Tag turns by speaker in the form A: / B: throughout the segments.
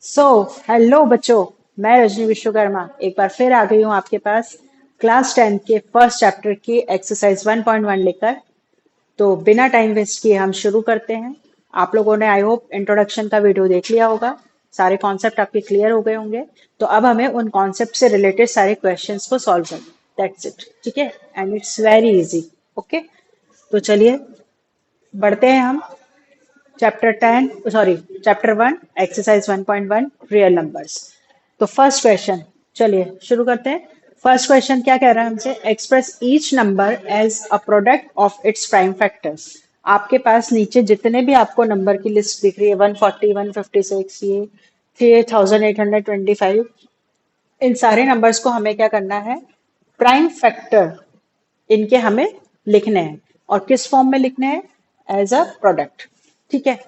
A: So hello बच्चों। मैं रजनी विश्वकर्मा एक बार फिर आ गई हूँ आपके पास क्लास 10 के फर्स्ट चैप्टर की एक्सरसाइज 1.1 लेकर। तो बिना टाइम वेस्ट किए हम शुरू करते हैं। आप लोगों ने आई होप इंट्रोडक्शन का वीडियो देख लिया होगा। सारे कॉन्सेप्ट आपके क्लियर हो गए होंगे। तो अब हमें उन कॉन्सेप्ट से रिलेटेड सारे क्वेश्चंस को सॉल्व करना, दैट्स इट। ठीक है, and it's very easy. Okay, तो चलिए बढ़ते हैं हम chapter 10, sorry chapter 1 exercise 1.1 real numbers. तो फर्स्ट क्वेश्चन, चलिए शुरू करते हैं। फर्स्ट क्वेश्चन क्या कह रहा है हमसे? Express each number as a product of its prime factors. आपके पास नीचे जितने भी आपको नंबर की लिस्ट दिख रही है, 140, 156, ये 3825, इन सारे नंबर्स को हमें क्या करना है? प्राइम फैक्टर इनके हमें लिखने हैं। और किस फॉर्म में लिखने हैं? As a product. ठीक है,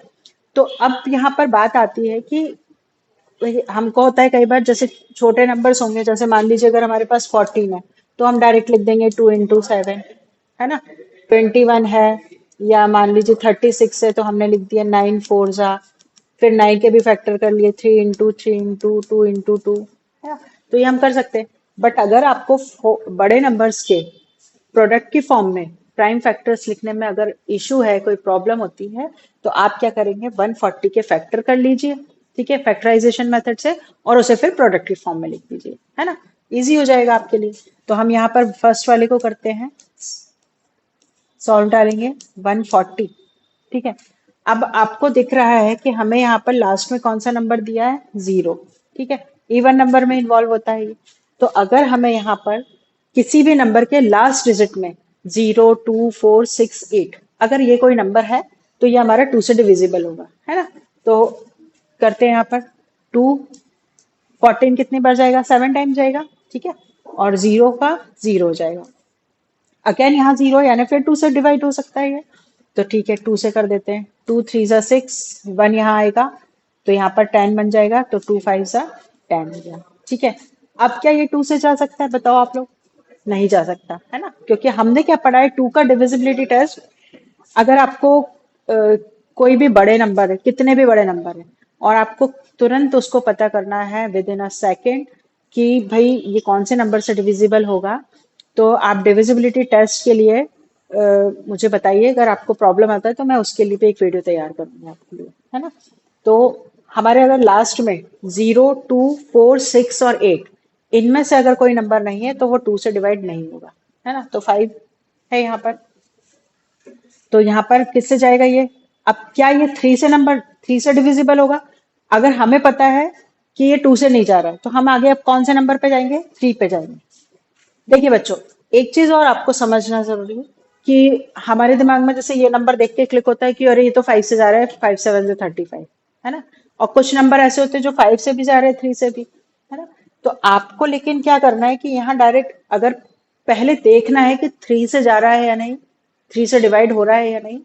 A: तो अब यहाँ पर बात आती है कि हमको होता है कई बार, जैसे छोटे नंबर्स होंगे, जैसे मान लीजिए अगर हमारे पास 14 है तो हम डायरेक्ट लिख देंगे 2 into 7, है ना। 21 है, या मान लीजिए 36 है तो हमने लिख दिया 9 4 जा, फिर 9 के भी फैक्टर कर लिए, 3 into 3 into 2 into 2, है ना। तो ये हम कर सकते हैं। बट अगर आपको बड़े नंबर्स के प्रोडक्ट की फॉर्म में प्राइम फैक्टर्स लिखने में अगर इशू है, कोई प्रॉब्लम होती है, तो आप क्या करेंगे? 140 के फैक्टर कर लीजिए, ठीक है, फैक्टराइजेशन मेथड से, और उसे फिर प्रोडक्ट की फॉर्म में लिख दीजिए, है ना। इजी हो जाएगा आपके लिए। तो हम यहाँ पर फर्स्ट वाले को करते हैं, सॉल्व डालेंगे 140। ठीक है, अब आपको दिख रहा है कि हमें यहाँ पर लास्ट में कौन सा नंबर दिया है? 0। ठीक है, इवन नंबर में इन्वॉल्व होता है ये। तो अगर हमें यहाँ पर किसी भी नंबर के लास्ट डिजिट में 0 2 4 6 8 अगर ये कोई नंबर है तो ये हमारा 2 से डिविजिबल होगा, है ना। तो करते हैं यहाँ पर 2, 14 कितनी बार जाएगा? 7 टाइम जाएगा, ठीक है। और 0 का 0 हो जाएगा। अगेन यहाँ 0 यानी फिर 2 से डिवाइड हो सकता है ये। तो ठीक है, 2 से कर देते हैं। 2 3 जा 6, 1 यहाँ आएगा तो यहाँ पर 10 बन जाएगा, तो 2 5 जा 10 हो गया। ठीक है, अब क्या ये 2 से जा सकता है? बताओ आप लोग। नहीं जा सकता, है ना, क्योंकि हमने क्या पढ़ा है? 2 का डिविजिबिलिटी टेस्ट। अगर आपको कोई भी बड़े नंबर है, कितने भी बड़े नंबर है, और आपको तुरंत उसको पता करना है विद इन अ सेकेंड कि भाई ये कौन से नंबर से डिविजिबल होगा, तो आप डिविजिबिलिटी टेस्ट के लिए मुझे बताइए। अगर आपको प्रॉब्लम आता है तो मैं उसके लिए भी एक वीडियो तैयार करूंगी आपके लिए, है ना। तो हमारे अगर लास्ट में 0 2 4 6 और 8 इनमें से अगर कोई नंबर नहीं है तो वो 2 से डिवाइड नहीं होगा, है ना। तो 5 है यहाँ पर। तो यहाँ पर किससे जाएगा ये? अब क्या ये 3 से नंबर 3 से डिविजिबल होगा? अगर हमें पता है कि ये 2 से नहीं जा रहा है तो हम आगे अब कौन से नंबर पे जाएंगे? 3 पे जाएंगे। देखिए बच्चों, एक चीज और आपको समझना जरूरी है कि हमारे दिमाग में जैसे ये नंबर देख के क्लिक होता है कि अरे ये तो 5 से जा रहा है, 5 7 35, है ना। और कुछ नंबर ऐसे होते हैं जो 5 से भी जा रहे हैं, 3 से भी, है ना। तो आपको लेकिन क्या करना है कि यहाँ डायरेक्ट अगर पहले देखना है कि 3 से जा रहा है या नहीं, 3 से डिवाइड हो रहा है या नहीं,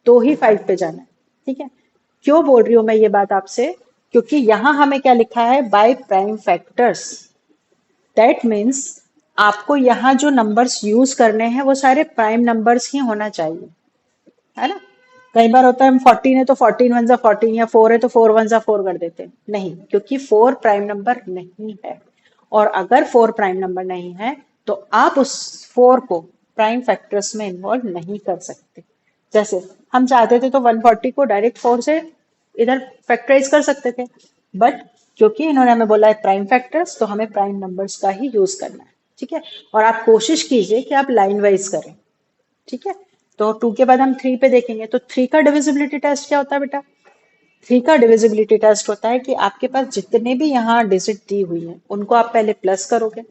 A: तो ही 5 पे जाना है। ठीक है, क्यों बोल रही हूं मैं ये बात आपसे? क्योंकि यहां हमें क्या लिखा है? By prime factors. That means आपको यहाँ जो नंबर्स यूज करने हैं वो सारे प्राइम नंबर्स ही होना चाहिए, है ना। कई बार होता है हम 14 है तो 14 1 जा 14, या 4 है तो 4 1 जा 4 कर देते हैं। नहीं, क्योंकि 4 प्राइम नंबर नहीं है। और अगर 4 प्राइम नंबर नहीं है तो आप उस 4 को प्राइम फैक्टर्स में इन्वॉल्व नहीं कर सकते। जैसे हम चाहते थे तो 140 को डायरेक्ट 4 से इधर फैक्टराइज कर सकते थे, बट क्योंकि इन्होंने हमें बोला है प्राइम फैक्टर्स, तो हमें प्राइम नंबर्स का ही यूज करना है। ठीक है, और आप कोशिश कीजिए कि आप लाइन वाइज करें। ठीक है, तो 2 के बाद हम 3 पे देखेंगे। तो 3 का डिविजिबिलिटी टेस्ट क्या होता है बेटा? 3 का डिविजिबिलिटी टेस्ट होता है कि आपके पास जितने भी यहाँ डिजिट दी हुई है उनको आप पहले प्लस करोगे।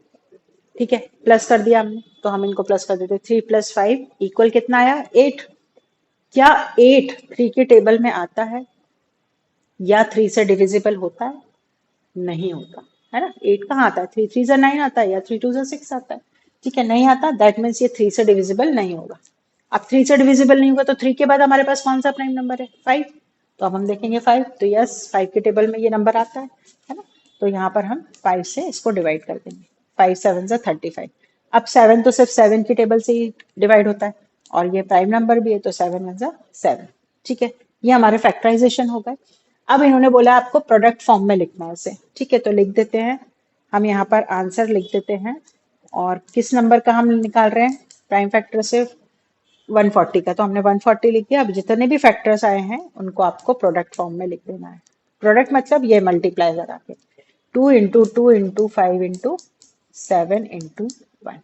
A: ठीक है, प्लस कर दिया हमने तो हम इनको प्लस कर देते। 3 + 5 इक्वल कितना आया? 8। क्या 8 3 के टेबल में आता है या 3 से डिविजिबल होता है? नहीं होता, है ना। 8 कहाँ आता है? 3 3 जा 9 आता है, या 3 2 जा 6 आता है। ठीक है, नहीं आता, दैट मीन्स ये 3 से डिविजिबल नहीं होगा। अब 3 से डिविजिबल नहीं होगा तो 3 के बाद हमारे पास कौन सा प्राइम नंबर है? 5। तो अब हम देखेंगे 5, तो यस 5 के टेबल में ये नंबर आता है ना। तो यहाँ पर हम 5 से इसको डिवाइड कर देंगे। 5 7 जा 35। अब 7 तो सिर्फ 7 की टेबल से ही डिवाइड होता है, और ये प्राइम नंबर भी है तो 7 1 जा 7। ठीक है, ये हमारे फैक्टराइजेशन हो गए। अब इन्होंने बोला आपको प्रोडक्ट फॉर्म में लिखना है इसे, ठीक है, तो लिख देते हैं हम यहाँ पर आंसर लिख देते हैं। और किस नंबर का हम निकाल रहे हैं प्राइम फैक्टर से, 140 का, तो हमने 140 लिख दिया। अब जितने भी फैक्टर्स आए हैं उनको आपको प्रोडक्ट फॉर्म में लिख देना है। प्रोडक्ट मतलब ये मल्टीप्लाई करा के 2 इंटू 2 इंटू 5 इंटू 7 इंटू 1,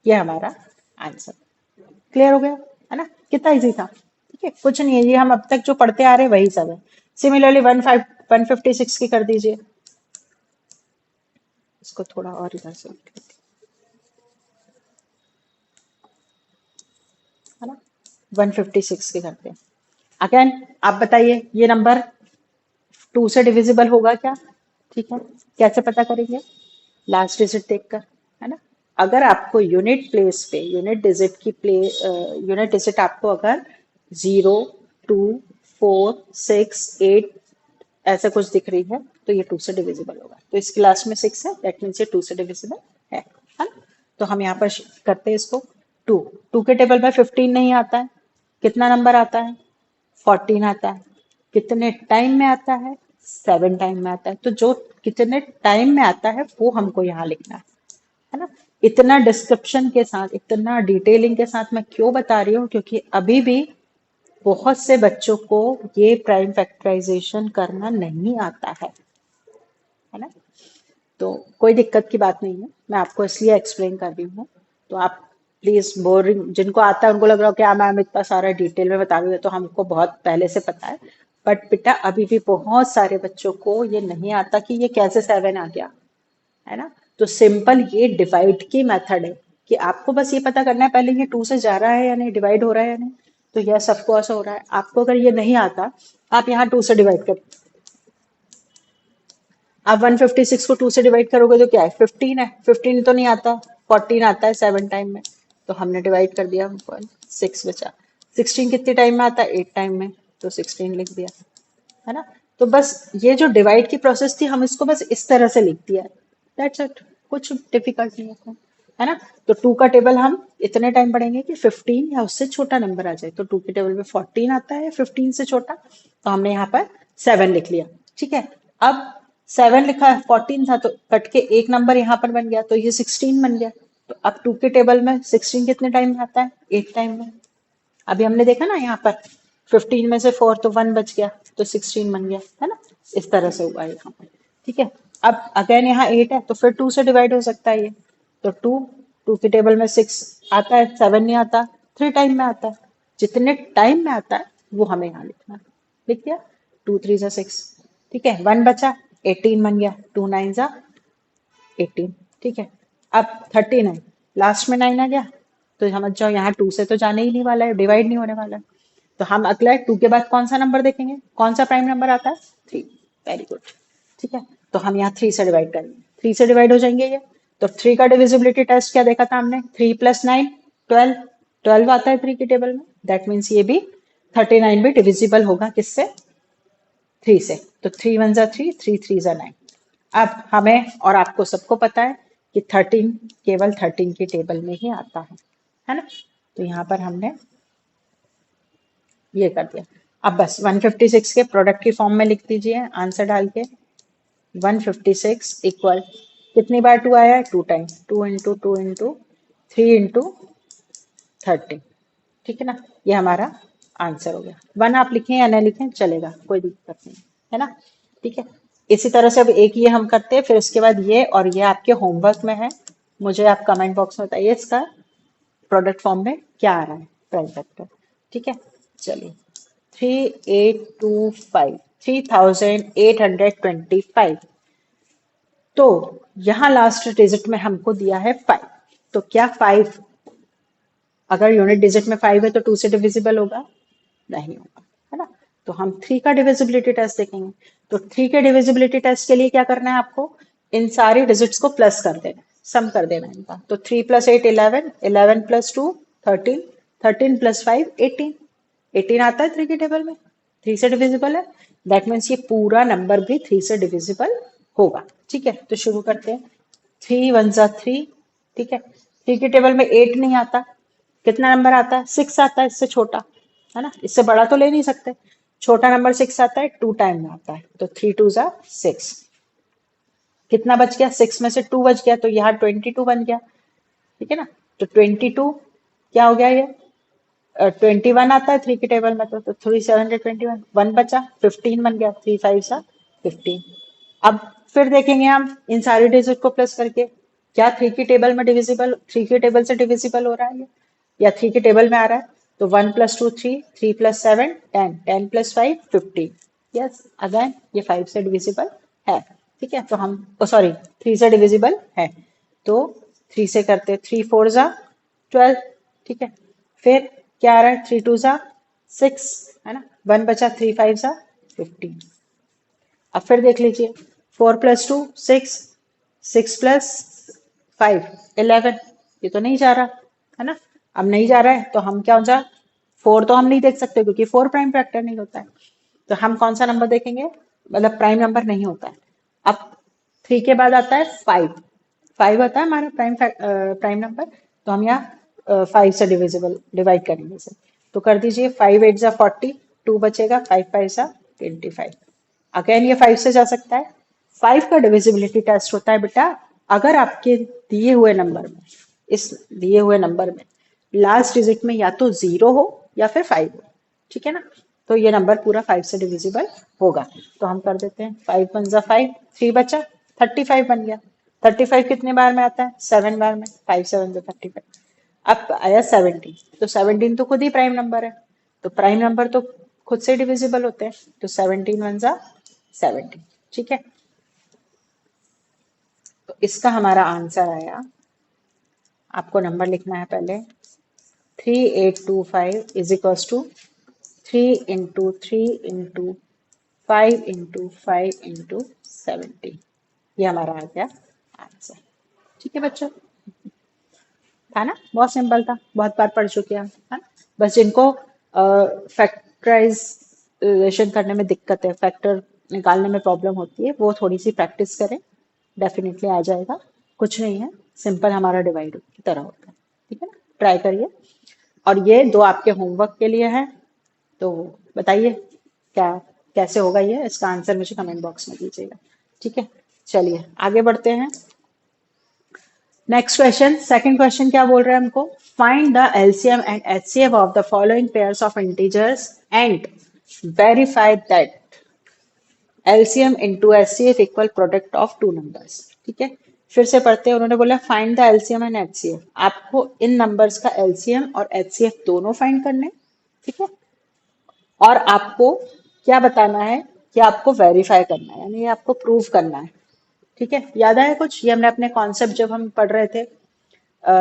A: ये हमारा आंसर। क्लियर हो गया है ना, कितना इजी था। ठीक है, कुछ नहीं है, ये हम अब तक जो पढ़ते आ रहे हैं वही सब है। सिमिलरली 156 की कर दीजिए, इसको थोड़ा और इधर से लिख लेते हैं, है ना, 156 की करते हैं। अगेन आप बताइए ये नंबर 2 से डिविजिबल होगा क्या। ठीक है, कैसे पता करेंगे, लास्ट डिजिट देखकर, है ना। अगर आपको यूनिट प्लेस पे यूनिट डिजिट आपको अगर 0, 2, 4, 6, 8 ऐसा कुछ दिख रही है तो ये 2 से डिविजिबल होगा। तो इसके लास्ट में 6 है, दैट मीन्स ये 2 से डिविजिबल है ना। तो हम यहाँ पर करते हैं इसको 2। 2 के टेबल में 15 नहीं आता है, कितना नंबर आता है, 14 आता है। कितने टाइम में आता है, 7 टाइम में आता है। तो जो कितने टाइम में आता है वो हमको यहाँ लिखना है ना। इतना डिस्क्रिप्शन के साथ, इतना डिटेलिंग के साथ मैं क्यों बता रही हूँ, क्योंकि अभी भी बहुत से बच्चों को ये प्राइम फैक्टराइजेशन करना नहीं आता है ना। तो कोई दिक्कत की बात नहीं है, मैं आपको इसलिए एक्सप्लेन कर रही हूँ। तो आप प्लीज, बोरिंग जिनको आता है उनको लग रहा हो क्या मैम इतना सारा डिटेल में बता रही है, तो हमको बहुत पहले से पता है। बट बेटा अभी भी बहुत सारे बच्चों को ये नहीं आता कि ये कैसे 7 आ गया, है ना। तो सिंपल ये डिवाइड की मेथड है कि आपको बस ये पता करना है पहले ये 2 से जा रहा है या नहीं, डिवाइड हो रहा है या नहीं। तो यह सबको ऐसा हो रहा है। आपको अगर ये नहीं आता, आप यहाँ 2 से डिवाइड कर, आप 156 को 2 से डिवाइड करोगे तो क्या है, 15 है। 15 तो नहीं आता, 14 आता है 7 टाइम में, तो हमने डिवाइड कर दिया, 6 बचा। 16 कितने टाइम में आता है, 8 टाइम में, तो 16 लिख दिया, है ना। तो बस ये जो डिवाइड की प्रोसेस थी हम इसको बस इस तरह से लिख दिया, दैट्स इट, कुछ डिफिकल्ट नहीं है ना। तो 2 का टेबल हम इतने टाइम पढ़ेंगे कि 15 या उससे छोटा नंबर आ जाए। तो 2 के टेबल में 14 आता है, 15 से छोटा, तो हमने यहाँ पर 7 लिख लिया। ठीक है, अब 7 लिखा है, 14 था तो कट के एक नंबर यहाँ पर बन गया, तो ये 16 बन गया। तो अब 2 के टेबल में 16 कितने टाइम में आता है, 8 टाइम में। अभी हमने देखा ना यहाँ पर 15 में से 4 तो 1 बच गया, तो 16 बन गया, है ना। इस तरह से हुआ है यहाँ पर। ठीक है, अब अगेन यहाँ 8 है तो फिर 2 से डिवाइड हो सकता है ये। तो 2 के टेबल में 6 आता है, 7 नहीं आता, 3 टाइम में आता है। जितने टाइम में आता है वो हमें यहाँ लिखना है। लिख दिया, 2 3 जा 6, ठीक है, 1 बचा, 18 बन गया, 2 9 जा 18। ठीक है, अब 39, लास्ट में 9 आ गया, तो समझ जाओ यहाँ 2 से तो जाने ही नहीं वाला है, डिवाइड नहीं होने वाला है। तो हम अगला 2 के बाद कौन सा नंबर देखेंगे, कौन सा प्राइम नंबर आता है, 3। वेरी गुड, ठीक है, तो हम यहाँ 3 से डिवाइड करेंगे, 3 से डिवाइड हो जाएंगे ये। तो 3 का डिविजिबिलिटी टेस्ट क्या देखा था हमने, 3 + 9 12, 12 आता है 3 के टेबल में, दैट मीन्स ये भी 39 भी डिविजिबल होगा किससे, 3 से। तो 3 1 जा 3, 3 3 जा 9। अब हमें और आपको सबको पता है कि 13 केवल 13 के टेबल में ही आता है ना। तो यहाँ पर हमने ये कर दिया। अब बस 156 के प्रोडक्ट की फॉर्म में लिख दीजिए आंसर डाल के, 156 इक्वल, कितनी बार 2 आया है, 2 टाइम, 2 इंटू 2 इंटू 3 इंटू 30। ठीक है ना, ये हमारा आंसर हो गया। 1 आप लिखें या न लिखें चलेगा, कोई दिक्कत नहीं है ना। ठीक है, इसी तरह से अब एक ये हम करते हैं, फिर उसके बाद ये, और ये आपके होमवर्क में है। मुझे आप कमेंट बॉक्स में बताइए इसका प्रोडक्ट फॉर्म में क्या आ रहा है प्राइम फैक्टर। ठीक है, चलिए 3825, 3825। तो यहाँ लास्ट डिजिट में हमको दिया है 5। तो क्या 5 अगर यूनिट डिजिट में 5 है तो 2 से डिविजिबल होगा, नहीं होगा, है ना। तो हम 3 का डिविजिबिलिटी टेस्ट देखेंगे। तो 3 के डिविजिबिलिटी टेस्ट के लिए क्या करना है आपको, इन सारी डिजिट्स को प्लस कर देना, सम कर देना इनका। तो 3 + 8 11, 11 + 2 13, 13 + 5 18, 18 आता है 3 के टेबल में, 3 से डिविजिबल है, दैट मीन्स ये पूरा नंबर भी 3 से डिविजिबल होगा। ठीक है, तो शुरू करते हैं। 3 1 जा 3, ठीक है, 3 के टेबल में 8 नहीं आता, कितना नंबर आता है, 6 आता है, इससे छोटा, है ना, इससे बड़ा तो ले नहीं सकते। छोटा नंबर 6 आता है, 2 टाइम में आता है, तो 3 2 ज़ा 6। कितना बच गया, 6 में से 2 बच गया, तो यहाँ 22 बन गया, ठीक है ना। तो 22 क्या हो गया, ये 21 आता है 3 के टेबल में, तो 3 721, 1 बचा, 15 बन गया, 3 5 सा 15। अब फिर देखेंगे हम इन सारे डिजिट को प्लस करके, क्या 3 की टेबल में डिविजिबल, 3 के टेबल से डिविजिबल हो रहा है ये, या 3 के टेबल में आ रहा है। तो 1 + 2 3, 3 + 7 10, 10 + 5 15। यस, अगेन ये 5 से डिविजिबल है, ठीक है। तो हम सॉरी 3 से डिविजिबल है, तो 3 से करते, 3 4 ज़ा 12, ठीक है। फिर क्या आ रहा है, 3 2 ज़ा 6, है ना, 1 बचा, 3 5 ज़ा 15। अब फिर देख लीजिए, 4 + 2 6, 6 + 5 11, ये तो नहीं जा रहा, है ना। अब नहीं जा रहा है तो हम क्या हो जा, 4 तो हम नहीं देख सकते क्योंकि 4 प्राइम फैक्टर नहीं होता है, तो हम कौन सा नंबर देखेंगे, मतलब प्राइम नंबर नहीं होता है। अब 3 के बाद आता है 5, 5 आता है हमारा प्राइम नंबर, तो हम यहाँ 5 से डिवाइड करेंगे इसे, तो कर दीजिए 5 8 ज़ा 40, 2 बचेगा, 5 5 ज़ा 25। अगेन ये 5 से जा सकता है। 5 का डिविजिबिलिटी टेस्ट होता है बेटा, अगर आपके दिए हुए नंबर में, इस दिए हुए नंबर में लास्ट डिजिट में या तो 0 हो या फिर 5 हो, ठीक है ना, तो ये नंबर पूरा 5 से डिविजिबल होगा। तो हम कर देते हैं 5 1 ज़ा 5, 3 बचा, 35 बन गया। 35 कितने बार में आता है, 7 बार में, 5 7 ज़ा 35। अब आया 17, तो 17 तो खुद ही प्राइम नंबर है, तो प्राइम नंबर तो खुद से डिविजिबल होते हैं, तो 17 1 ज़ा 17, ठीक है। तो इसका हमारा आंसर आया, आपको नंबर लिखना है पहले, 3825 इज इक्वल्स टू 3 × 3 × 5 × 5 × 70। ये हमारा आ गया आंसर, ठीक है बच्चों, था ना, बहुत सिंपल था, बहुत बार पढ़ चुके हैं हम, है ना। बस जिनको फैक्टराइजेशन करने में दिक्कत है, फैक्टर निकालने में प्रॉब्लम होती है, वो थोड़ी सी प्रैक्टिस करें, डेफिनेटली आ जाएगा। कुछ नहीं है, सिंपल हमारा डिवाइड की तरह होता है, ठीक है ना, ट्राई करिए। और ये 2 आपके होमवर्क के लिए है, तो बताइए क्या कैसे होगा ये, इसका आंसर मुझे कमेंट बॉक्स में दीजिएगा, ठीक है। चलिए आगे बढ़ते हैं। नेक्स्ट क्वेश्चन, सेकंड क्वेश्चन क्या बोल रहा है हमको, find the LCM and HCF of the following pairs of integers and verify that LCM into HCF equal product of two numbers, ठीक है। फिर से पढ़ते हैं, उन्होंने बोला find the LCM and HCF, आपको इन नंबर्स का एलसीएम और एचसीएफ दोनों फाइंड करने, ठीक है। और आपको क्या बताना है कि आपको वेरीफाई करना है, यानी आपको प्रूव करना है, ठीक है। याद आया कुछ, ये हमने अपने कॉन्सेप्ट जब हम पढ़ रहे थे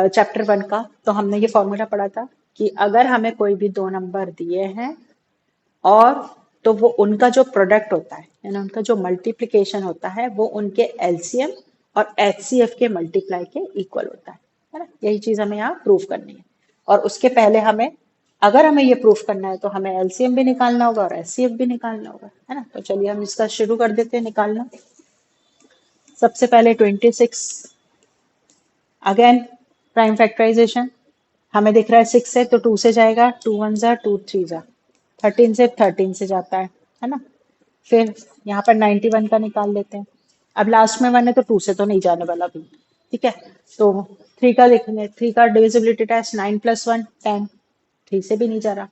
A: चैप्टर 1 का, तो हमने ये फॉर्मूला पढ़ा था कि अगर हमें कोई भी 2 नंबर दिए हैं और तो वो उनका जो प्रोडक्ट होता है, यानी उनका जो मल्टीप्लिकेशन होता है, वो उनके एलसीएम और एचसीएफ के मल्टीप्लाई के इक्वल होता है ना। यही चीज हमें यहाँ प्रूफ करनी है। और उसके पहले हमें, अगर हमें ये प्रूफ करना है तो हमें एलसीएम भी निकालना होगा और एचसीएफ भी निकालना होगा, है ना। तो चलिए हम इसका शुरू कर देते हैं निकालना। सबसे पहले 26, अगेन प्राइम फैक्टराइजेशन, हमें दिख रहा है 6 से, तो 2 से जाएगा, 2 1 ज़ा 2 3 ज़ा, 13 से 13 से जाता है ना। फिर यहाँ पर 91 का निकाल लेते हैं। अब लास्ट में 1 है तो 2 से तो नहीं जाने वाला भी, ठीक है। तो 3 का देखेंगे, 3 का डिविजिबिलिटी टेस्ट 9 + 1 10, 3 से भी नहीं जा रहा।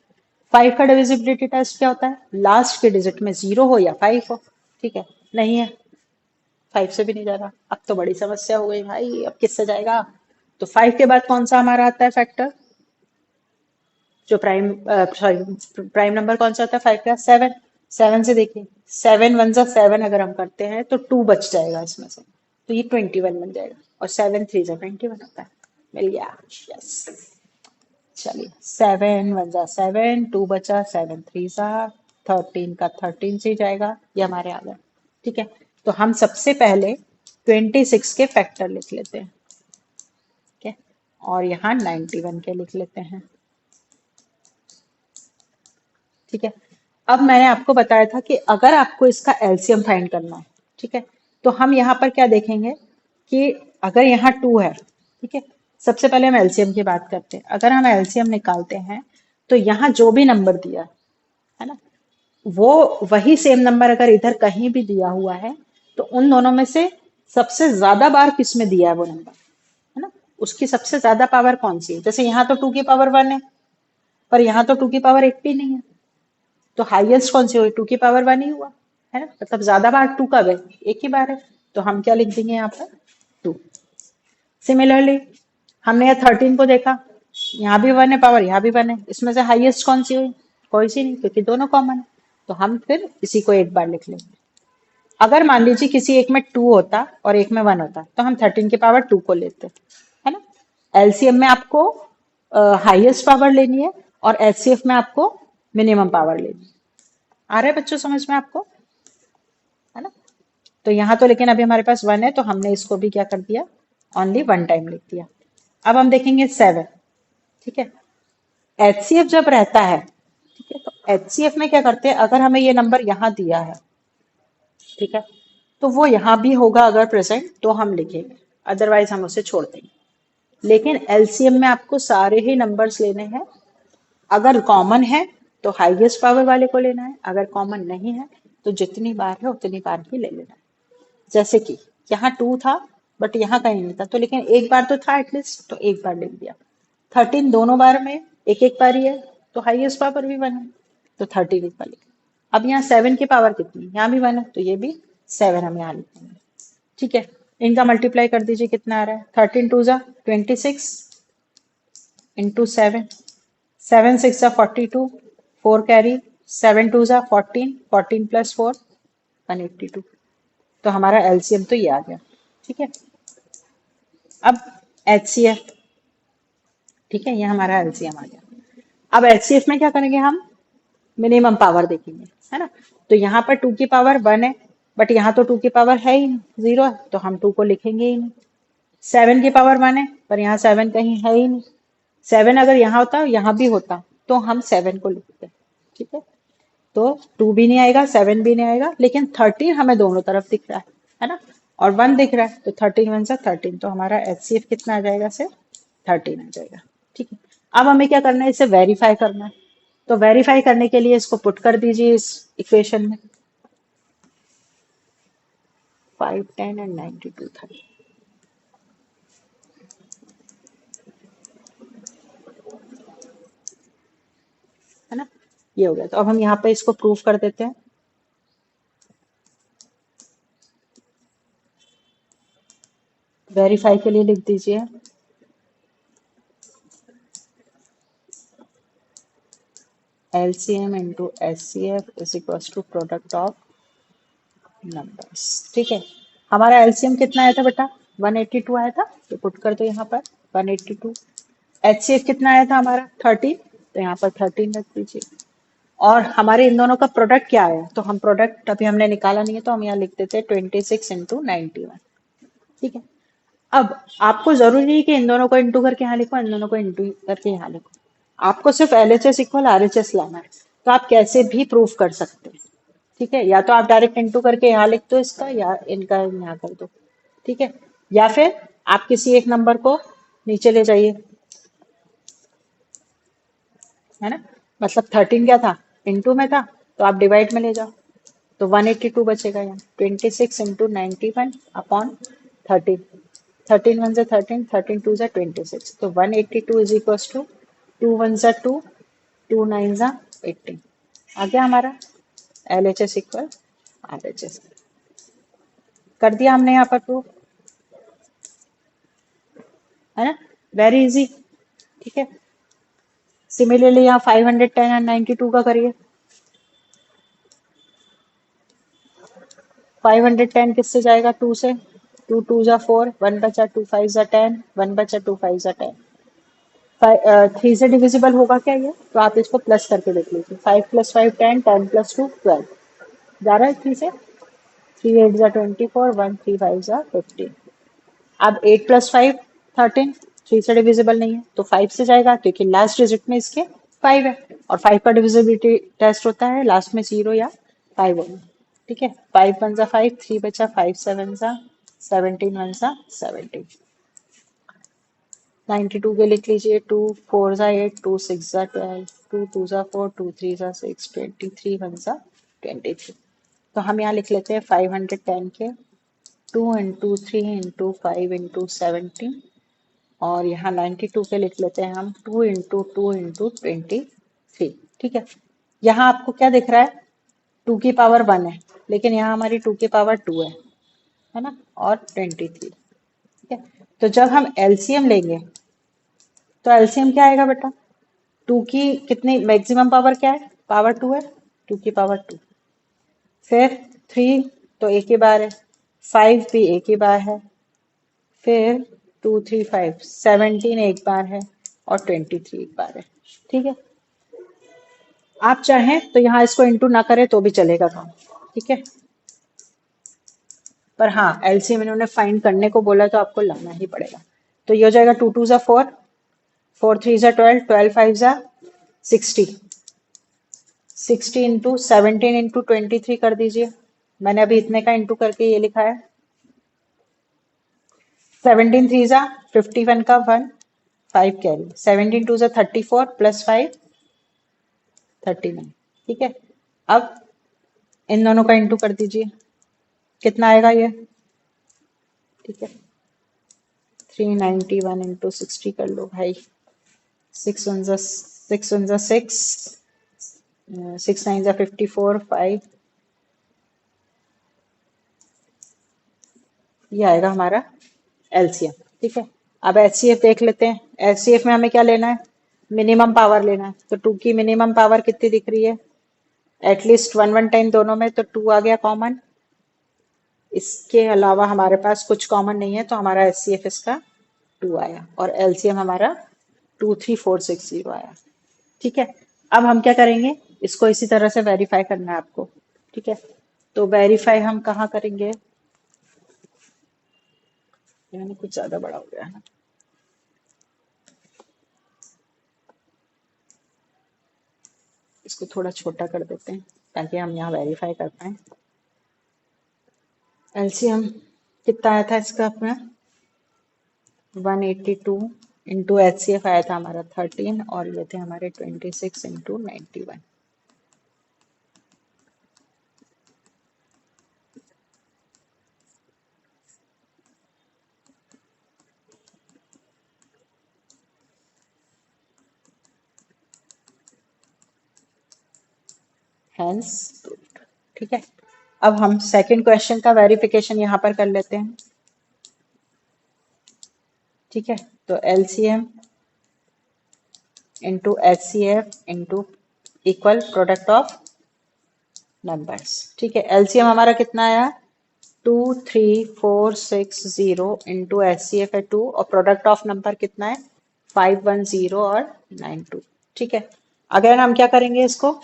A: 5 का डिविजिबिलिटी टेस्ट क्या होता है, लास्ट के डिजिट में 0 हो या 5 हो, ठीक है, नहीं है, 5 से भी नहीं जा रहा। अब तो बड़ी समस्या हो गई भाई, अब किससे जाएगा। तो 5 के बाद कौन सा हमारा आता है फैक्टर, जो प्राइम सॉरी प्राइम नंबर कौन सा होता है 5 का, 7। 7 से देखिए, 7 1 ज़ा 7 अगर हम करते हैं तो 2 बच जाएगा इसमें से, तो ये 21 बन जाएगा, और 7 3 ज़ा 21 होता है, मिल गया, यस। चलिए 7 1 ज़ा 7, 2 बचा, 7 3 ज़ा 13 का 13 से ही जाएगा, ये हमारे आ गया, ठीक है। तो हम सबसे पहले 26 के फैक्टर लिख लेते हैं, ठीक है, और यहाँ 91 के लिख लेते हैं, ठीक है। अब मैंने आपको बताया था कि अगर आपको इसका एलसीएम फाइंड करना है, ठीक है, तो हम यहाँ पर क्या देखेंगे कि अगर यहाँ 2 है, ठीक है, सबसे पहले हम एलसीएम की बात करते हैं। अगर हम एलसीएम निकालते हैं तो यहाँ जो भी नंबर दिया है ना, वो वही सेम नंबर अगर इधर कहीं भी दिया हुआ है तो उन दोनों में से सबसे ज्यादा बार किस में दिया है वो नंबर, है ना, उसकी सबसे ज्यादा पावर कौन सी है। जैसे यहाँ तो 2 की पावर 1 है, पर यहाँ तो 2 की पावर 8 भी नहीं है, तो हाईएस्ट कौन सी हुई, 2 की पावर 1 ही हुआ, है ना, मतलब ज्यादा बार टू कब है, एक ही बार है, तो हम क्या लिख देंगे यहाँ पर, 2। सिमिलरली हमने यहाँ 13 को देखा, यहाँ भी 1 है पावर, यहाँ भी 1 है, इसमें से हाईएस्ट कौन सी हुई, कोई सी नहीं, क्योंकि दोनों कॉमन है, तो हम फिर इसी को एक बार लिख लेंगे। अगर मान लीजिए किसी एक में 2 होता और एक में 1 होता तो हम 13 की पावर 2 को लेते, है ना। एलसीएम में आपको हाईएस्ट पावर लेनी है और एचसीएफ में आपको मिनिमम पावर लेनी है। आ रहा है बच्चों समझ में आपको, है ना। तो यहाँ तो लेकिन अभी हमारे पास 1 है तो हमने इसको भी क्या कर दिया, ओनली 1 टाइम लिख दिया। अब हम देखेंगे 7, ठीक है। एचसीएफ जब रहता है, ठीक है, तो एचसीएफ में क्या करते हैं, अगर हमें ये नंबर यहाँ दिया है, ठीक है, तो वो यहाँ भी होगा अगर प्रेजेंट तो हम लिखेंगे, अदरवाइज हम उसे छोड़ देंगे। लेकिन एलसीएम में आपको सारे ही नंबर्स लेने हैं, अगर कॉमन है तो हाईएस्ट पावर वाले को लेना है, अगर कॉमन नहीं है तो जितनी बार है उतनी बार ही ले लेना है। जैसे कि यहाँ 2 था बट यहाँ कहीं नहीं था, तो लेकिन एक बार तो था एटलीस्ट, तो एक बार लिख दिया। 13 दोनों बार में एक एक बार ही है, तो हाईएस्ट पावर भी 1 है, तो 13 एक बार लिखा। अब यहाँ 7 की पावर कितनी, यहाँ भी 1 है, तो ये भी 7 हम यहाँ लिखेंगे, ठीक है। इनका मल्टीप्लाई कर दीजिए, कितना आ रहा है, 13 2 जा 26 इंटू 7, 7 6 जा 42, 4 कैरी, 7 2 जा 14, 14 प्लस 4 182, तो हमारा एलसीएम तो ये आ गया, ठीक है। अब एचसीएफ, ठीक है, ये हमारा एलसीएम आ गया। अब एचसीएफ में क्या करेंगे हम, मिनिमम पावर देखेंगे, है ना। तो यहाँ पर 2 की पावर 1 है, बट यहाँ तो 2 की पावर है ही नहीं, 0 है, तो हम 2 को लिखेंगे ही नहीं। 7 की पावर 1 है, पर यहाँ 7 कहीं है ही नहीं, 7 अगर यहाँ होता यहाँ भी होता तो हम 7 को लिखते, ठीक है। तो 2 भी नहीं आएगा, 7 भी नहीं आएगा, लेकिन 13 हमें दोनों तरफ दिख रहा है ना, और 1 दिख रहा है, तो 13 1 से 13, तो हमारा एचसीएफ कितना आ जाएगा, से 13 आ जाएगा, ठीक है। अब हमें क्या करना है, इसे वेरीफाई करना है, तो वेरीफाई करने के लिए इसको पुट कर दीजिए इस इक्वेशन में, 5 10 एंड 92 था, है ना, ये हो गया। तो अब हम यहाँ पे इसको प्रूफ कर देते हैं, वेरीफाई के लिए लिख दीजिए LCM into SCF is equals to product of numbers, ठीक है। हमारा LCM कितना आया था बेटा, 182 आया था, तो पुट कर दो यहाँ पर 182। HCF कितना आया था हमारा, 13, तो यहाँ पर 13 रख दीजिए। और हमारे इन दोनों का प्रोडक्ट क्या आया, तो हम प्रोडक्ट अभी हमने निकाला नहीं है, तो हम यहाँ लिख देते हैं 26 इंटू 91, ठीक है। अब आपको जरूरी नहीं कि इन दोनों को इंटू करके यहाँ लिखो, इन दोनों को इंटू करके यहाँ लिखो, आपको सिर्फ एलएचएस इक्वल आरएचएस लाना है, तो आप कैसे भी प्रूफ कर सकते हैं, ठीक है। या तो आप डायरेक्ट इंटू करके यहाँ लिख दो इसका, या इनका यहाँ कर दो, ठीक है। या फिर आप किसी एक नंबर को नीचे ले जाइए, है ना, मतलब 13 क्या था, इंटू में था, तो आप डिवाइड में ले जाओ, तो 182 बचेगा यहाँ, 26 इंटू 91 अपॉन 13, 13 1 से 13, 13 2 से 26, तो 182 इज इक्वल टू 2 1 से 2, 2 9 से 18, आ गया हमारा L H S equal R H S, कर दिया हमने यहाँ पर प्रूफ, है ना, वेरी इजी, ठीक है। सिमिलरली यहाँ 510 एंड 92 का करिए, 510 किससे जाएगा, 2 से, 2 2 जा 4, 1 बचा, 2 5 जा 10, 1 बचा, 2 5 जा 10, 3 से डिविजिबल होगा क्या ये, तो आप इसको प्लस करके देख लीजिए, 5 + 5 10, 10 + 2 12, जा रहा है 3 से, 3 8 जा 24, 1 3 5 जा 15। अब 8 + 5 13, 3 से डिविजिबल नहीं है, तो 5 से जाएगा, क्योंकि लास्ट डिजिट में इसके 5 है, और 5 का डिविजिबिलिटी टेस्ट होता है लास्ट में 0 या 5 होना, ठीक है। 5 1 जा 5, 3 बचा, 5 7 जा 17, 1 जा 17, 92 के लिख लीजिए, 2 4 जा 8, 2 6 जा 12, 2 2 जा 4, 2 3 जा 6, 23 1 जा 23। तो हम यहाँ लिख लेते हैं 510 के 2 इंटू 3 इंटू 5 इंटू 17, और यहाँ 92 के लिख लेते हैं हम 2 इंटू 2 इंटू 23। ठीक है, यहाँ आपको क्या दिख रहा है, 2 की पावर 1 है, लेकिन यहाँ हमारी 2 की पावर 2 है ना, और 23। ठीक है, तो जब हम एलसीएम लेंगे तो एलसीएम क्या आएगा बेटा, 2 की कितनी मैक्सिमम पावर क्या है, पावर 2 है, 2 की पावर 2, फिर 3 तो एक ही बार है, 5 भी एक ही बार है, फिर 2 3 5 17 एक बार है, और 23 एक बार है। ठीक है, आप चाहें तो यहाँ इसको इंटू ना करें तो भी चलेगा काम। ठीक है, पर हाँ एलसीएम इन्होंने फाइंड करने को बोला तो आपको लाना ही पड़ेगा। तो ये हो जाएगा 2 2 ज़ा 4, 4 3 ज़ा 12, 12 5 ज़ा 60, 60 इंटू 17 इंटू 23 कर दीजिए। मैंने अभी इतने का इंटू करके ये लिखा है। 17 3 ज़ा 51 का 1, 5 कैरी, 17 2 ज़ा 34 प्लस 5 39। ठीक है, अब इन दोनों का इंटू कर दीजिए, कितना आएगा ये। ठीक है, 391 इंटू 60 कर लो भाई, 6 1 ज़ा 6 1 ज़ा 6, 6 9 ज़ा 54, 5, ये आएगा हमारा एलसीएम। ठीक है, अब एचसीएफ देख लेते हैं। एचसीएफ में हमें क्या लेना है, मिनिमम पावर लेना है। तो 2 की मिनिमम पावर कितनी दिख रही है, एटलीस्ट 1 1 10 दोनों में, तो 2 आ गया कॉमन। इसके अलावा हमारे पास कुछ कॉमन नहीं है, तो हमारा एचसीएफ इसका 2 आया, और एलसीएम हमारा 23460 आया। ठीक है, अब हम क्या करेंगे, इसको इसी तरह से वेरीफाई करना है आपको। ठीक है, तो वेरीफाई हम कहाँ करेंगे, यानी कुछ ज्यादा बड़ा हो गया है ना, इसको थोड़ा छोटा कर देते हैं ताकि हम यहाँ वेरीफाई कर पाए। एलसीएम कितना आया था इसका अपना, 182 इंटू एचसीएफ आया था हमारा 13, और ये थे हमारे 26 इंटू 91। Hence proved. ठीक है, अब हम सेकंड क्वेश्चन का वेरिफिकेशन यहाँ पर कर लेते हैं। ठीक है, तो LCM into HCF into equal product of numbers. ठीक है, एलसीएम हमारा कितना आया, 23460 इंटू एचसीएफ है 2, और प्रोडक्ट ऑफ नंबर कितना है 510 और 92। ठीक है, अगर हम क्या करेंगे, इसको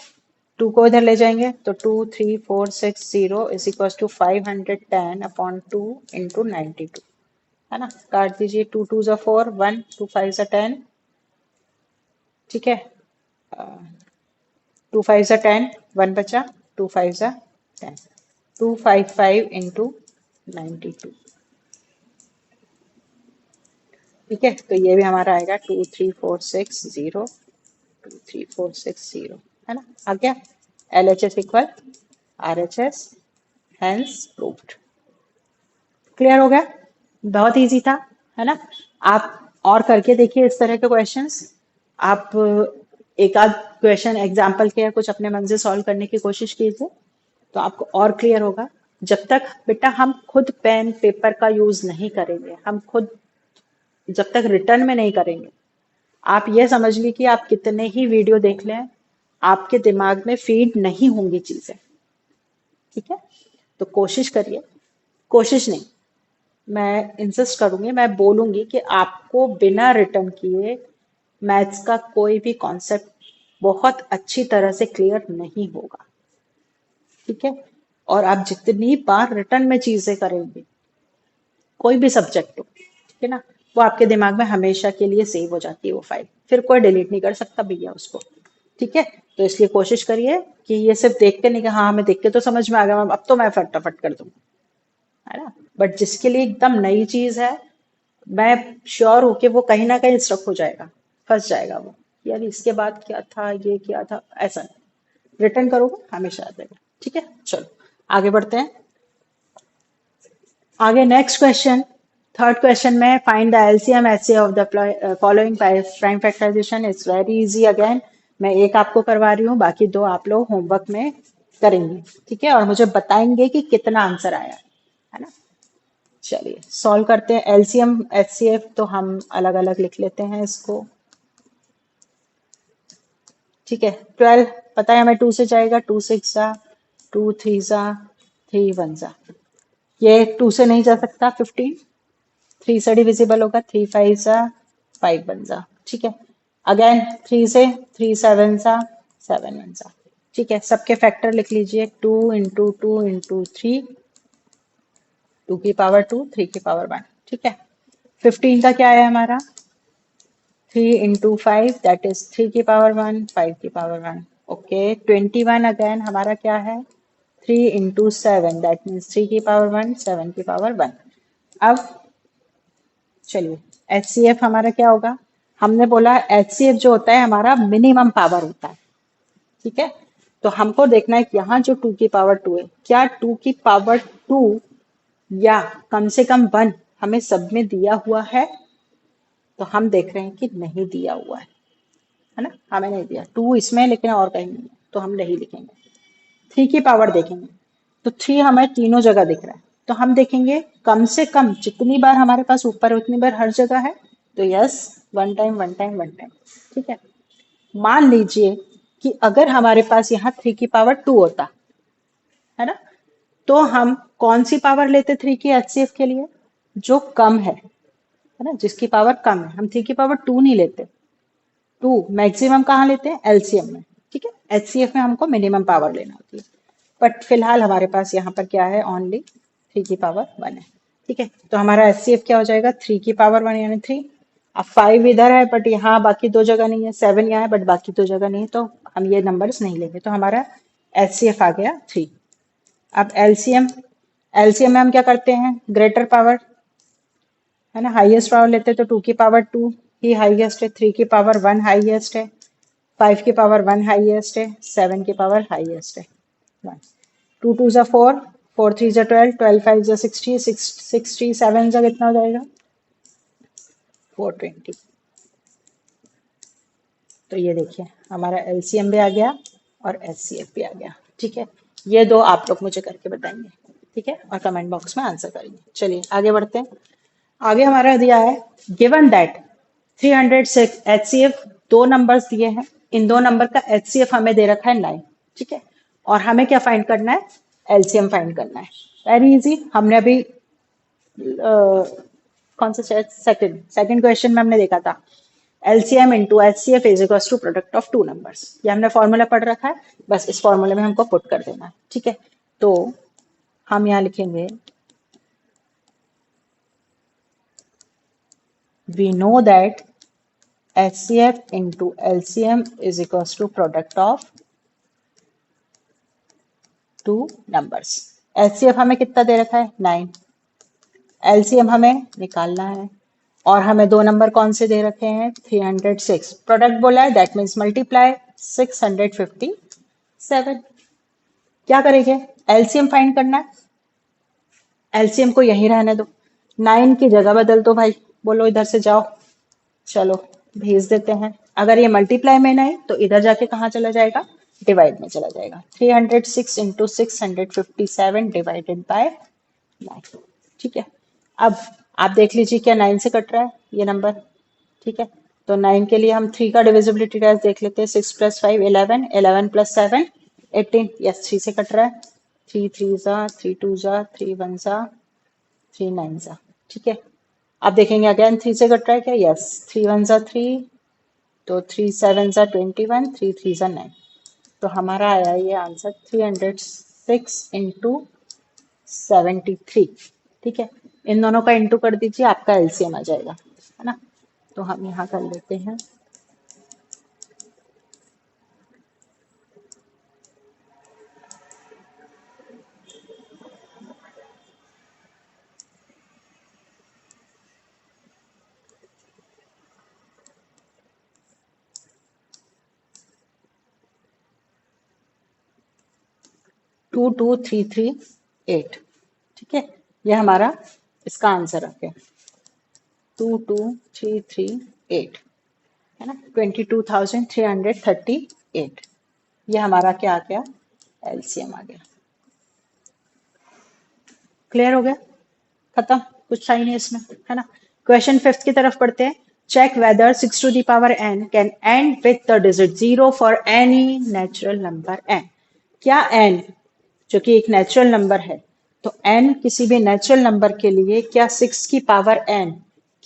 A: 2 को इधर ले जाएंगे, तो 23460 is equal to 510 upon 2 into 92, है ना। काट दीजिए, 2 2 ज़ा 4, 1 2 5 ज़ा 10। ठीक है, 2 5 ज़ा 10, 1 बचा, 2 5 ज़ा 10, 255 इंटू 92। ठीक है, तो ये भी हमारा आएगा 23460, है ना, आ गया। LHS equal RHS, hence proved. Clear हो गया, बहुत इजी था, है ना। आप और करके देखिए इस तरह के क्वेश्चंस। आप एक आध क्वेश्चन एग्जाम्पल के या कुछ अपने मन से सॉल्व करने की कोशिश कीजिए, तो आपको और क्लियर होगा। जब तक बेटा हम खुद पेन पेपर का यूज नहीं करेंगे, हम खुद जब तक रिटर्न में नहीं करेंगे, आप ये समझ लीजिए कि आप कितने ही वीडियो देख लें, आपके दिमाग में फीड नहीं होंगी चीजें। ठीक है, तो कोशिश करिए, कोशिश नहीं, मैं इंसिस्ट करूंगी, मैं बोलूंगी कि आपको बिना रिटर्न किए मैथ्स का कोई भी कॉन्सेप्ट बहुत अच्छी तरह से क्लियर नहीं होगा। ठीक है, और आप जितनी बार रिटर्न में चीजें करेंगे, कोई भी सब्जेक्ट हो, ठीक है ना, वो आपके दिमाग में हमेशा के लिए सेव हो जाती है वो फाइल, फिर कोई डिलीट नहीं कर सकता भैया उसको। ठीक है, तो इसलिए कोशिश करिए कि ये सिर्फ देख के नहीं कि हाँ हमें देख के तो समझ में आ गया, अब तो मैं फटाफट कर दूंगा, है ना। बट जिसके लिए एकदम नई चीज है, मैं श्योर हूं कि वो कहीं ना कहीं स्ट्रक हो जाएगा, फंस जाएगा वो, यार इसके बाद क्या था, ये क्या था, ऐसा नहीं। रिटर्न करोगे हमेशा आ जाएगा। ठीक है, चलो आगे बढ़ते हैं। आगे नेक्स्ट क्वेश्चन, थर्ड क्वेश्चन में find the LCM HCF of the following prime factorisation. It's very easy again, मैं एक आपको करवा रही हूँ, बाकी दो आप लोग होमवर्क में करेंगे, ठीक है, और मुझे बताएंगे कि कितना आंसर आया है ना। चलिए सॉल्व करते हैं। एलसीएम एचसीएफ तो हम अलग अलग लिख लेते हैं इसको, ठीक है। 12 पता है हमें 2 से जाएगा, 2 6 जा, 2 3 जा, 3 1 जा, ये 2 से नहीं जा सकता। 15 3 से डिविजिबल होगा, 3 5 जा, 5 1 जा, ठीक है। अगेन 3 से, 3 7 जा, 7 1 जा, ठीक है। सबके फैक्टर लिख लीजिए, 2 इंटू 2 इंटू 3, 2 की पावर 2, 3 की पावर 1, ठीक है। 15 का क्या है हमारा, 3 इंटू 5 दैट इज 3 की पावर 1, 5 की पावर 1, ओके। 21 अगेन हमारा क्या है, 3 इंटू 7 दैट मीन्स 3 की पावर 1, 7 की पावर 1। अब चलिए एचसीएफ हमारा क्या होगा, हमने बोला एचसीएफ जो होता है हमारा मिनिमम पावर होता है, ठीक है। तो हमको देखना है कि यहाँ जो 2 की पावर 2 है, क्या 2 की पावर 2 या कम से कम 1 हमें सब में दिया हुआ है। तो हम देख रहे हैं कि नहीं दिया हुआ है ना, हमें नहीं दिया। 2 इसमें लेकिन और कहीं नहीं है, तो हम नहीं लिखेंगे। 3 की पावर देखेंगे तो 3 हमें तीनों जगह दिख रहा है, तो हम देखेंगे कम से कम जितनी बार हमारे पास ऊपर उतनी बार हर जगह है, तो यस, 1 टाइम 1 टाइम 1 टाइम, ठीक है। मान लीजिए कि अगर हमारे पास यहाँ 3 की पावर 2 होता है ना, तो हम कौन सी पावर लेते 3 की एचसीएफ के लिए, जो कम है ना, जिसकी पावर कम है। हम 3 की पावर 2 नहीं लेते, 2 मैक्सिमम कहाँ लेते हैं, एलसीएम में, ठीक है। एचसीएफ में हमको मिनिमम पावर लेना होती है, बट फिलहाल हमारे पास यहाँ पर क्या है, ओनली 3 की पावर 1 है, ठीक है। तो हमारा एचसीएफ क्या हो जाएगा, 3 की पावर 1 यानी 3। अब 5 इधर है बट यहाँ बाकी दो जगह नहीं है, 7 यहाँ है बट बाकी दो जगह नहीं है, तो हम ये नंबर्स नहीं लेंगे, तो हमारा एचसीएफ आ गया 3। अब एलसीएम, एलसीएम में हम क्या करते हैं, ग्रेटर पावर है ना, हाईएस्ट पावर लेते हैं, तो 2 की पावर 2 ही हाईएस्ट है, 3 की पावर 1 हाईएस्ट है, 5 की पावर 1 हाईएस्ट है, 7 की पावर हाईएस्ट है। 1 2 2 जा 4, 4 3 जा 12, 12 5 जा 60, 60 7 जा कितना हो जाएगा, 420। तो ये देखिए हमारा एलसीएम भी आ गया और एचसीएफ भी आ गया, ठीक है। ये दो आप लोग मुझे करके बताएंगे, ठीक है, और कमेंट बॉक्स में आंसर करेंगे। चलिए आगे बढ़ते हैं। आगे हमारा दिया है, गिवन दैट 306 एचसीएफ, दो नंबर्स दिए हैं, इन दो नंबर का एचसीएफ हमें दे रखा है 9, ठीक है, और हमें क्या फाइंड करना है, एलसीएम फाइंड करना है। वेरी इजी, हमने अभी कौन सा सेकंड सेकंड क्वेश्चन में हमने देखा था, LCM into HCF is equal to product of two numbers. ये हमने फॉर्मूला पढ़ रखा है, बस इस फॉर्मूले में हमको पुट कर देना है, ठीक है। तो हम यहाँ लिखेंगे, we know that HCF into LCM is equals to product of two numbers। HCF हमें कितना दे रखा है, 9, LCM हमें निकालना है, और हमें दो नंबर कौन से दे रखे हैं, 306, प्रोडक्ट बोला है दैट मीन्स मल्टीप्लाई 657। क्या करेंगे, एलसीएम फाइंड करना है, एलसीएम को यहीं रहने दो, 9 की जगह बदल दो भाई, बोलो इधर से जाओ, चलो भेज देते हैं। अगर ये मल्टीप्लाई में नहीं तो इधर जाके कहाँ चला जाएगा, डिवाइड में चला जाएगा। 306 इंटू 657 डिवाइडेड बाय 9, ठीक है। अब आप देख लीजिए क्या 9 से कट रहा है ये नंबर, ठीक है। तो 9 के लिए हम 3 का डिविजिबिलिटी टेस्ट देख लेते हैं, 6 प्लस 5 11, 11 प्लस 7 18, यस 3 से कट रहा है, 3 3 जा, 3 2 जा, 3 1 जा, 3 9 जा, ठीक है। आप देखेंगे अगेन 3 से कट रहा है क्या, यस 3 1 जा 3, तो 3 7 जा 21, 3 3 जा 9, तो हमारा आया ये आंसर 306 इंटू 73, ठीक है। इन दोनों का इंटू कर दीजिए, आपका एलसीएम आ जाएगा, है ना। तो हम यहाँ कर लेते हैं, 223338। ठीक है, ये हमारा इसका आंसर आ गया 22338, है ना, 22,338। ये हमारा क्या आ गया, एलसीएम आ गया। क्लियर हो गया, खत्म, कुछ था ही नहीं इसमें, है ना। क्वेश्चन 5 की तरफ पढ़ते हैं। Check whether 6 to the power n can end with the digit 0 for any natural number n। क्या n जो कि एक नेचुरल नंबर है, तो n किसी भी नेचुरल नंबर के लिए क्या 6 की पावर n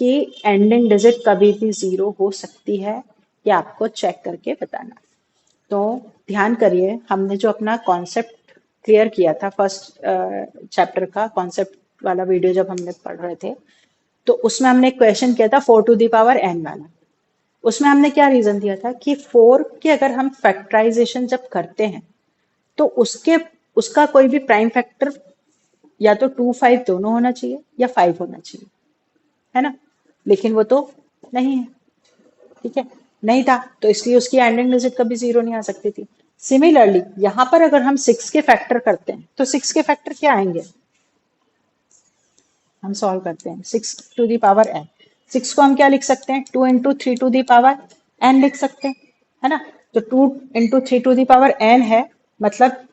A: की एंडिंग डिजिट कभी भी 0 हो सकती है, ये आपको चेक करके बताना। तो ध्यान करिए, हमने जो अपना कॉन्सेप्ट क्लियर किया था फर्स्ट चैप्टर का कॉन्सेप्ट वाला वीडियो जब हमने पढ़ रहे थे, तो उसमें हमने एक क्वेश्चन किया था 4 टू द पावर n वाला। उसमें हमने क्या रीजन दिया था कि 4 की अगर हम फैक्टराइजेशन जब करते हैं तो उसका कोई भी प्राइम फैक्टर या तो 2 5 दोनों होना चाहिए या 5 होना चाहिए, है ना, लेकिन वो तो नहीं है। ठीक है, नहीं था, तो इसलिए उसकी एंडिंग डिजिट कभी 0 नहीं आ सकती थी। सिमिलरली यहां पर अगर हम 6 के फैक्टर करते हैं तो 6 के फैक्टर क्या आएंगे, हम सॉल्व करते हैं 6 टू दी पावर n। 6 को हम क्या लिख सकते हैं, 2 into 3 to the power n लिख सकते हैं, है ना। तो 2 into 3 to the power n है, मतलब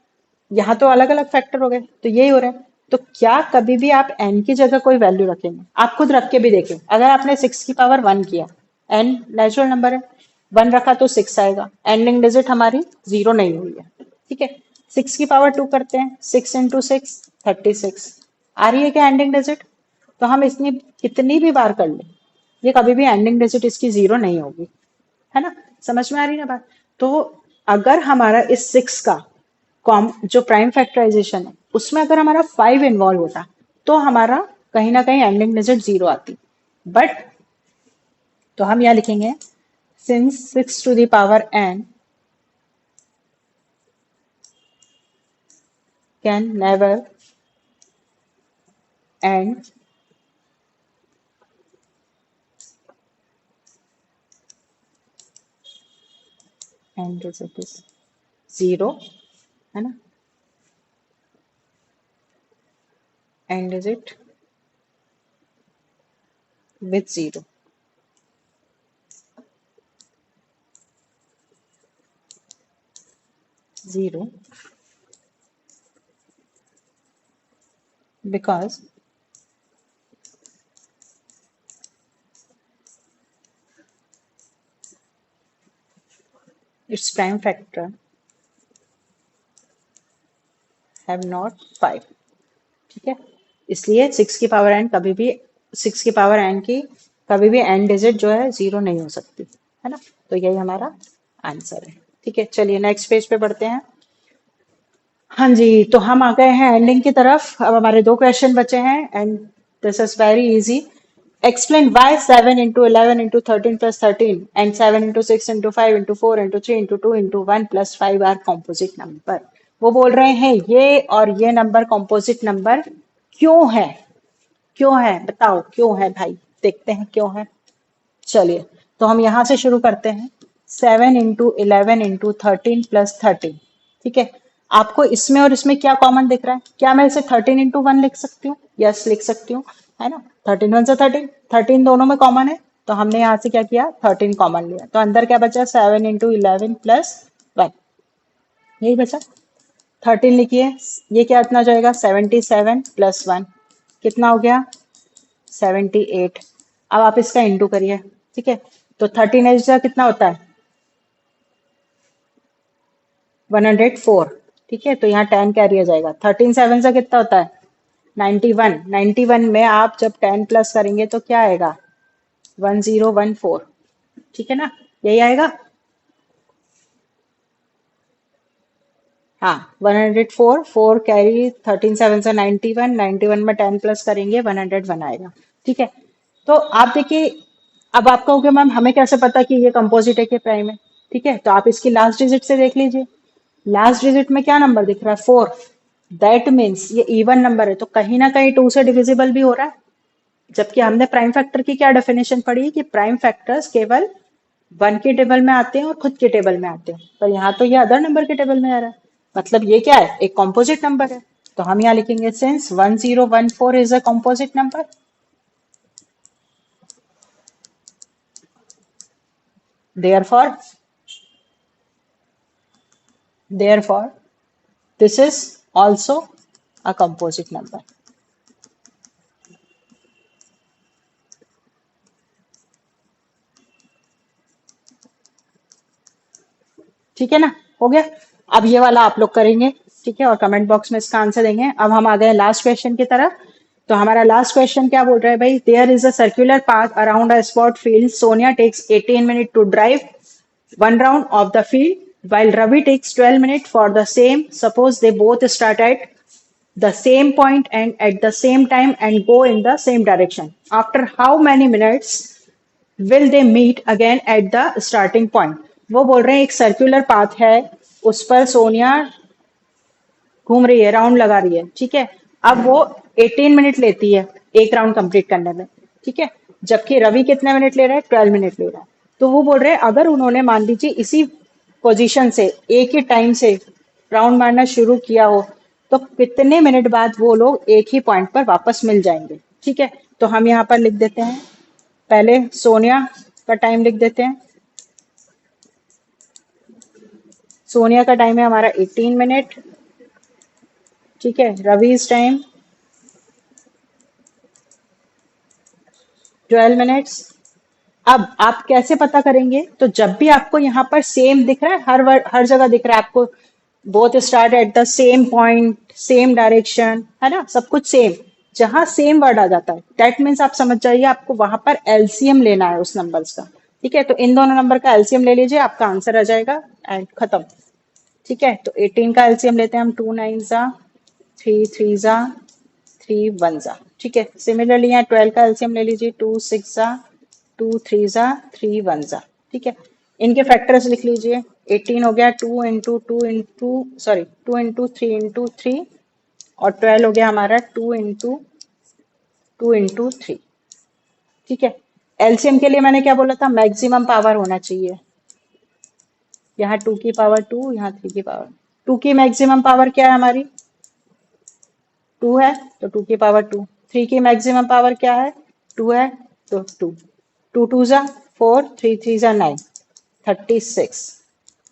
A: यहाँ तो अलग अलग फैक्टर हो गए, तो यही हो रहा है। तो क्या कभी भी आप n की जगह कोई वैल्यू रखेंगे, आप खुद रख के भी देखें, अगर आपने 6 की पावर 1 किया, n नेचुरल नंबर है, 1 रखा तो 6 आएगा, एंडिंग डिजिट हमारी 0 नहीं हुई है। ठीक है, 6 की पावर 2 करते हैं, 6 इंटू 6 36 आ रही है क्या एंडिंग डिजिट। तो हम इसमें कितनी भी बार कर लें, ये कभी भी एंडिंग डिजिट इसकी 0 नहीं होगी, है ना। समझ में आ रही है ना बात। तो अगर हमारा इस 6 का जो प्राइम फैक्टराइजेशन है उसमें अगर हमारा 5 इन्वॉल्व होता तो हमारा कहीं ना कहीं एंडिंग डिजिट 0 आती। बट तो हम यहां लिखेंगे since 6 to the power n can never end end digit is 0, है ना, end digit with 0। Because its prime factor have not 5। ठीक है, इसलिए 6 की पावर n कभी भी 6 की पावर n की कभी भी एंड डिजिट जो है 0 नहीं हो सकती, है ना। तो यही हमारा आंसर है। ठीक है, चलिए नेक्स्ट पेज पे बढ़ते हैं। हाँ जी, तो हम आ गए हैं एंडिंग की तरफ। अब हमारे 2 क्वेश्चन बचे हैं and this is very easy. Explain why 7 into 11 into 13 plus 13 and 7 into 6 into 5 into 4 into 3 into 2 into 1 plus 5 are composite number. वो बोल रहे हैं ये और ये नंबर कॉम्पोजिट नंबर क्यों है, क्यों है बताओ, क्यों है भाई, देखते हैं क्यों है। चलिए, तो हम यहां से शुरू करते हैं। 7 इंटू 11 इंटू 13 प्लस 13। ठीक है, आपको इसमें और इसमें क्या कॉमन दिख रहा है, क्या मैं इसे 13 इंटू 1 लिख सकती हूँ, यस लिख सकती हूँ, है ना। 13 1 से 13, 13 दोनों में कॉमन है, तो हमने यहाँ से क्या किया 13 कॉमन लिया, तो अंदर क्या बचा 7 इंटू 11 प्लस 1, यही बचा। 13 लिखिए, ये क्या इतना जाएगा 77 प्लस 1 कितना हो गया 78। अब आप इसका इंटू करिए। ठीक है, तो 13 एज कितना होता है 104। ठीक है, तो यहाँ 10 कैरी आ जाएगा। 13 7 से कितना होता है 91। 91 में आप जब 10 प्लस करेंगे तो क्या आएगा 1014। ठीक है ना, यही आएगा। हाँ 104, 4 कैरी 13 7 से 91, 91 में 10 प्लस करेंगे 101 आएगा। ठीक है, तो आप देखिए, अब आप कहोगे मैम हमें कैसे पता कि ये कंपोजिट है कि प्राइम है। ठीक है, तो आप इसकी लास्ट डिजिट से देख लीजिए, लास्ट डिजिट में क्या नंबर दिख रहा है 4, दैट मीन्स ये इवन नंबर है, तो कहीं ना कहीं 2 से डिविजिबल भी हो रहा है। जबकि हमने प्राइम फैक्टर की क्या डेफिनेशन पढ़ी कि प्राइम फैक्टर्स केवल 1 के टेबल में आते हैं और खुद के टेबल में आते हैं, पर यहाँ तो ये अदर नंबर के टेबल में आ रहा है, मतलब ये क्या है, एक कॉम्पोजिट नंबर है। तो हम यहाँ लिखेंगे since 1014 is a composite number, therefore therefore this is also a composite number। ठीक है ना, हो गया। अब ये वाला आप लोग करेंगे, ठीक है, और कमेंट बॉक्स में इसका आंसर देंगे। अब हम आ गए लास्ट क्वेश्चन की तरफ। तो हमारा लास्ट क्वेश्चन क्या बोल रहा है भाई, there is a circular path around a spot field, Sonia takes 18 minute to drive one round of the field while Ravi takes 12 minutes for the same. Suppose they both start at the same point and at the same time and go in the same direction. After how many minutes will they meet again at the starting point? वो बोल रहे हैं एक circular path है, उस पर सोनिया घूम रही है, राउंड लगा रही है, ठीक है। अब वो 18 मिनट लेती है एक राउंड कंप्लीट करने में, ठीक है, जबकि रवि कितने मिनट ले रहा है, 12 मिनट ले रहा है। तो वो बोल रहे हैं अगर उन्होंने मान लीजिए इसी पोजीशन से एक ही टाइम से राउंड मारना शुरू किया हो, तो कितने मिनट बाद वो लोग एक ही पॉइंट पर वापस मिल जाएंगे, ठीक है। तो हम यहाँ पर लिख देते हैं, पहले सोनिया का टाइम लिख देते हैं। सोनिया का टाइम है हमारा 18 मिनट, ठीक है। Ravi's time 12 minutes. अब आप कैसे पता करेंगे, तो जब भी आपको यहाँ पर सेम दिख रहा है, हर जगह दिख रहा है आपको, both start at the same point, same direction, है ना, सब कुछ सेम। जहां सेम वर्ड आ जाता है दैट मीन्स आप समझ जाइए आपको वहां पर एलसीएम लेना है उस नंबर्स का, ठीक है। तो इन दोनों नंबर का एलसीएम ले लीजिए, आपका आंसर आ जाएगा एंड खत्म, ठीक है। तो 18 का एलसीएम लेते हैं हम, 2 9 जा, 3 3 जा, 3 1 जा, ठीक है। सिमिलरली यहाँ 12 का एलसीएम ले लीजिए, 2 6 जा, 2 3 जा, 3 1 जा, ठीक है। इनके फैक्टर्स लिख लीजिए, 18 हो गया 2 इंटू 3 इंटू 3, और 12 हो गया हमारा 2 इंटू 3, ठीक है। एलसीएम के लिए मैंने क्या बोला था, मैक्सिमम पावर होना चाहिए। यहाँ 2 की पावर 2, यहाँ 3 की पावर 2 की मैक्सिमम पावर क्या है हमारी, 2 है, तो 2 की पावर 2। 3 की मैक्सिमम पावर क्या है, 2 है, तो 2। 2 2 जा 4, 3 3 जा 9, 36।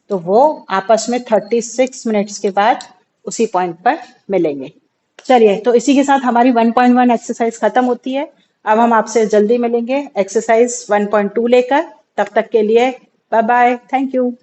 A: तो वो आपस में 36 मिनट्स के बाद उसी पॉइंट पर मिलेंगे। चलिए, तो इसी के साथ हमारी 1.1 एक्सरसाइज खत्म होती है। अब हम आपसे जल्दी मिलेंगे एक्सरसाइज 1.2 लेकर। तब तक के लिए बाय बाय, थैंक यू।